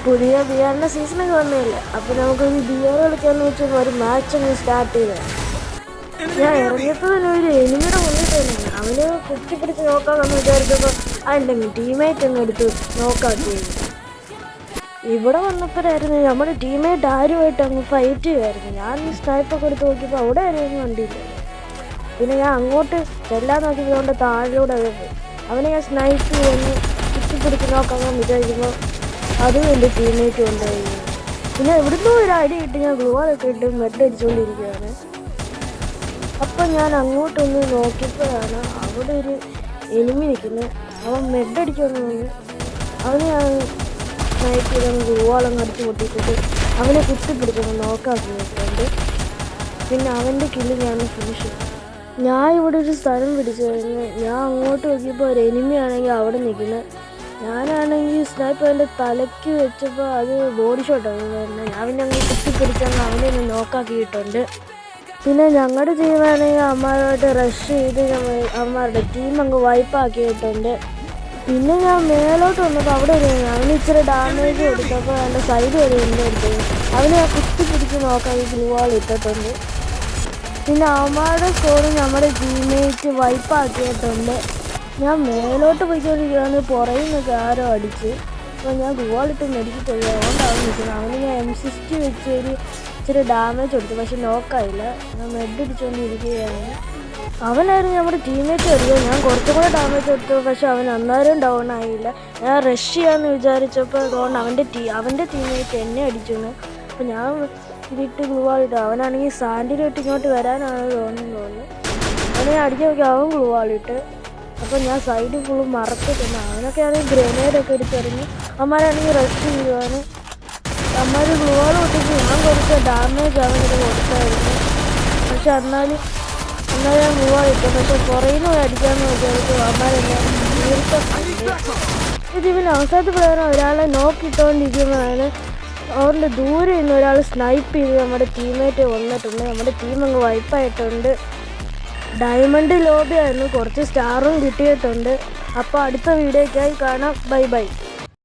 പുതിയ ബിആറിൻ്റെ സീസണൊക്കെ വന്നില്ലേ, അപ്പോൾ നമുക്കൊരു ബിആർ കളിക്കാമെന്ന് വെച്ചാൽ ഒരു മാച്ച് അങ്ങ് സ്റ്റാർട്ട് ചെയ്തത്. ഞാൻ ഇറങ്ങിയപ്പോൾ തന്നെ ഒരു എനിമിയുടെ മുന്നിൽ തന്നെ അവന് കുത്തിപ്പിടിച്ച് നോക്കാമെന്ന് വിചാരിച്ചപ്പോൾ അതിൻ്റെ ടീമേറ്റ് അങ്ങ് എടുത്ത് നോക്കാക്കിയത്. ഇവിടെ വന്നപ്പോഴായിരുന്നു നമ്മുടെ ടീമേറ്റ് ആരുമായിട്ട് അങ്ങ് ഫൈറ്റ് ചെയ്യുമായിരുന്നു. ഞാൻ ഈ സ്നൈപ്പൊക്കെ എടുത്ത് നോക്കിയപ്പോൾ അവിടെ ആരെയൊന്നും കണ്ടില്ല. പിന്നെ ഞാൻ അങ്ങോട്ട് ചെല്ലാൻ നോക്കിയപ്പോൾ കൊണ്ട് താഴെയൂടെ അവനെ ഞാൻ സ്നൈപ്പ് ചെയ്യുന്നു കുത്തിപ്പിടിച്ച് നോക്കാമെന്ന് വിചാരിക്കുമ്പോൾ അതും എൻ്റെ ടീമേറ്റ് കൊണ്ടുപോയി. പിന്നെ എവിടുന്നോ ഒരു അടി കിട്ടി ഞാൻ ഗ്ലൂവാലൊക്കെ ഇട്ട് മെഡടിച്ചുകൊണ്ടിരിക്കുകയാണ്. അപ്പം ഞാൻ അങ്ങോട്ടൊന്ന് നോക്കിയപ്പോഴാണ് അവിടെ ഒരു എനിമി നിൽക്കുന്നത്. അവൻ മെഡടിച്ചൊന്ന് വന്ന് അവനെ ഞാൻ സ്നൈപ്പ് ചെയ്ത് ഗ്ലൂവാളങ്ങ് അടിച്ച് പൊട്ടിച്ചിട്ട് അവനെ കുത്തിപ്പിടിച്ചൊന്ന് നോക്കാക്കി നോക്കുന്നുണ്ട്. പിന്നെ അവൻ്റെ കില്ല് ഞാൻ ഫിനിഷ് ചെയ്തു. ഞാൻ ഇവിടെ ഒരു സ്ഥലം പിടിച്ചു കഴിഞ്ഞ് ഞാൻ അങ്ങോട്ട് നോക്കിയപ്പോൾ ഒരു എനിമിയാണെങ്കിൽ അവിടെ നിൽക്കുന്നത്. ഞാനാണെങ്കിൽ സ്നൈപ്പ് അവൻ്റെ തലയ്ക്ക് വെച്ചപ്പോൾ അത് ബോഡി ഷോട്ടാണ് വരുന്നത്. ഞാൻ പിന്നെ അങ്ങ് കുത്തിപ്പിടിച്ചങ്ങ് അവനെ ഒന്ന് നോക്കാക്കിയിട്ടുണ്ട്. പിന്നെ ഞങ്ങളുടെ ടീമാണെങ്കിൽ അമ്മമാരുമായിട്ട് റഷ് ചെയ്ത് അമ്മമാരുടെ ടീം അങ്ങ് വൈപ്പാക്കിയിട്ടുണ്ട്. പിന്നെ ഞാൻ മേലോട്ട് വന്നപ്പോൾ അവിടെ ഒരു അവന് ഇച്ചിരി ഡാമേജ് കൊടുത്തപ്പോൾ എൻ്റെ സൈഡ് വരെ എൻ്റെ എടുത്തത് അവനെ ഞാൻ കുത്തിപ്പിടിച്ച് നോക്കാൻ ഗ്ലൂവാൾ ഇട്ടിട്ടുണ്ട്. പിന്നെ അവന്മാരുടെ സ്കോറും നമ്മുടെ ടീമേറ്റ് വൈപ്പാക്കിയിട്ടുണ്ട്. ഞാൻ മേലോട്ട് പോയിക്കൊണ്ടിരിക്കുകയാണ്, പുറകിൽ നിന്നൊക്കെ ആരോ അടിച്ച്. അപ്പോൾ ഞാൻ ഗ്ലൂവാളിട്ട് മെഡിക്കൽ അതുകൊണ്ടാണ് നിൽക്കുന്നത്. അവന് ഞാൻ M60 വെച്ച് ഒരു ഇച്ചിരി ഡാമേജ് കൊടുത്തു, പക്ഷെ നോക്കായില്ല. ഞാൻ മെഡടിച്ചുകൊണ്ടിരിക്കുകയാണ്. അവനായിരുന്നു നമ്മുടെ ടീമേറ്റ് വരിക. ഞാൻ കുറച്ചും കൂടെ ഡാമേജ് കൊടുത്തു, പക്ഷെ അവൻ അന്നേരം ഡൗൺ ആയില്ല. ഞാൻ റഷ് ചെയ്യാമെന്ന് വിചാരിച്ചപ്പോൾ അതുകൊണ്ട് അവൻ്റെ ടീമേറ്റ് എന്നെ അടിച്ചു. അപ്പോൾ ഞാൻ ഇതിട്ട് ഗ്ലൂവാളിട്ടു. അവനാണെങ്കിൽ സാൻഡിലിട്ട് ഇങ്ങോട്ട് വരാനാണ് തോന്നുന്നു. അവനെ അടിക്കാൻ നോക്കി അവൻ ഗ്ലൂവാളിട്ട്. അപ്പോൾ ഞാൻ സൈഡ് ഫുള്ളും മറച്ചിട്ടുണ്ട്. അവനൊക്കെ ആണെങ്കിൽ ഗ്രനേഡൊക്കെ എടുത്തെറിഞ്ഞ് അമ്മമാരാണെങ്കിൽ റഷ് ചെയ്യുവാണ്. അമ്മമാർ ഗ്ലൂവാൾ പൊട്ടിച്ച് ഞാൻ കുറച്ച് ഡാമേജ് അവനൊക്കെ കൊടുത്തായിരുന്നു. പക്ഷെ എന്നാലും ഞാൻ ഗ്ലൂവാളിട്ടു. പക്ഷെ പുറയിൽ നിന്ന് അടിക്കാമെന്ന് വിചാരിച്ചു അമ്മമാരെല്ലാം ഇതിൽ അവസാനത്തെ പ്ലെയർ ഒരാളെ നോക്കിയിട്ടുകൊണ്ടിരിക്കുന്നതാണ്. അവരുടെ ദൂരെ നിന്ന് ഒരാൾ സ്നൈപ്പ് ചെയ്ത് നമ്മുടെ ടീമേറ്റ് വന്നിട്ടുണ്ട്. നമ്മുടെ ടീം അങ്ങ് വൈപ്പായിട്ടുണ്ട്. ഡയമണ്ട് ലോബിയായിരുന്നു, കുറച്ച് സ്റ്റാറും കിട്ടിയിട്ടുണ്ട്. അപ്പോൾ അടുത്ത വീഡിയോയ്ക്കായി കാണാം. Bye bye.